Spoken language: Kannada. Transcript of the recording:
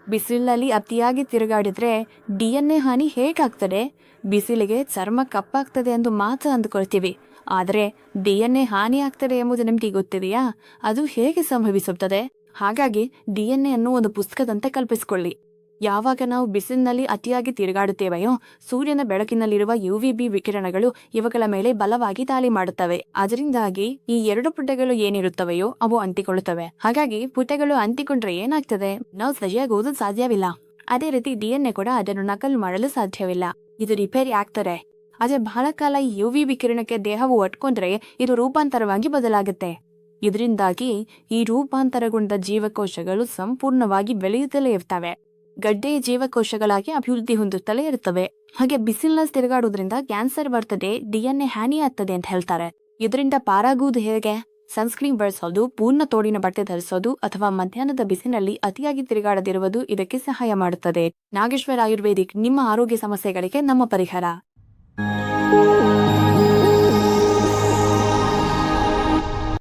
ಬಿಸಿಲಿನಲ್ಲಿ ಅತಿಯಾಗಿ ತಿರುಗಾಡಿದ್ರೆ DNA ಹಾನಿ ಹೇಗಾಗ್ತದೆ? ಬಿಸಿಲಿಗೆ ಚರ್ಮ ಕಪ್ಪಾಗ್ತದೆ ಎಂದು ಮಾತ್ರ ಅಂದುಕೊಳ್ತೀವಿ. ಆದರೆ DNA ಹಾನಿ ಆಗ್ತದೆ ಎಂಬುದು ನಿಮಗೆ ಗೊತ್ತಿದೆಯಾ? ಅದು ಹೇಗೆ ಸಂಭವಿಸುತ್ತದೆ? ಹಾಗಾಗಿ DNA ಅನ್ನು ಒಂದು ಪುಸ್ತಕದಂತೆ ಕಲ್ಪಿಸಿಕೊಳ್ಳಿ. ಯಾವಾಗ ನಾವು ಬಿಸಿಲಿನಲ್ಲಿ ಅತಿಯಾಗಿ ತಿರುಗಾಡುತ್ತೇವೆಯೋ ಸೂರ್ಯನ ಬೆಳಕಿನಲ್ಲಿರುವ UVB ವಿಕಿರಣಗಳು ಇವುಗಳ ಮೇಲೆ ಬಲವಾಗಿ ದಾಳಿ ಮಾಡುತ್ತವೆ. ಅದರಿಂದಾಗಿ ಈ 2 ಪುಟಗಳು ಏನಿರುತ್ತವೆಯೋ ಅವು ಅಂಟಿಕೊಳ್ಳುತ್ತವೆ. ಹಾಗಾಗಿ ಪುಟಗಳು ಅಂಟಿಕೊಂಡ್ರೆ ಏನಾಗ್ತದೆ? ನಾವು ಸರಿಯಾಗಿ ಓದಲು ಸಾಧ್ಯವಿಲ್ಲ. ಅದೇ ರೀತಿ DNA ಕೂಡ ಅದನ್ನು ನಕಲು ಮಾಡಲು ಸಾಧ್ಯವಿಲ್ಲ. ಇದು ರಿಪೇರಿ ಆಗ್ತದೆ. ಆದ್ರೆ ಬಹಳ ಕಾಲ ಈ UV ವಿಕಿರಣಕ್ಕೆ ದೇಹವು ಒಟ್ಕೊಂಡ್ರೆ ಇದು ರೂಪಾಂತರವಾಗಿ ಬದಲಾಗುತ್ತೆ. ಇದರಿಂದಾಗಿ ಈ ರೂಪಾಂತರಗೊಂಡ ಜೀವಕೋಶಗಳು ಸಂಪೂರ್ಣವಾಗಿ ಬೆಳೆಯುತ್ತಲೇ ಇರ್ತವೆ. ಗಡ್ಡೆಯ ಜೀವಕೋಶಗಳಾಗಿ ಅಭಿವೃದ್ಧಿ ಹೊಂದುತ್ತಲೇ ಇರುತ್ತವೆ. ಹಾಗೆ ಬಿಸಿಲಿನಲ್ಲಿ ತಿರುಗಾಡುವುದರಿಂದ ಕ್ಯಾನ್ಸರ್ ಬರ್ತದೆ, DNA ಹಾನಿ ಆಗ್ತದೆ ಅಂತ ಹೇಳ್ತಾರೆ. ಇದರಿಂದ ಪಾರಾಗುವುದು ಹೇಗೆ? ಸನ್ಸ್ಕ್ರೀನ್ ಬಳಸೋದು, ಪೂರ್ಣ ತೋಡಿನ ಬಟ್ಟೆ ಧರಿಸೋದು ಅಥವಾ ಮಧ್ಯಾಹ್ನದ ಬಿಸಿಲಿನಲ್ಲಿ ಅತಿಯಾಗಿ ತಿರುಗಾಡದಿರುವುದು ಇದಕ್ಕೆ ಸಹಾಯ ಮಾಡುತ್ತದೆ. ನಾಗೇಶ್ವರ ಆಯುರ್ವೇದಿಕ್, ನಿಮ್ಮ ಆರೋಗ್ಯ ಸಮಸ್ಯೆಗಳಿಗೆ ನಮ್ಮ ಪರಿಹಾರ.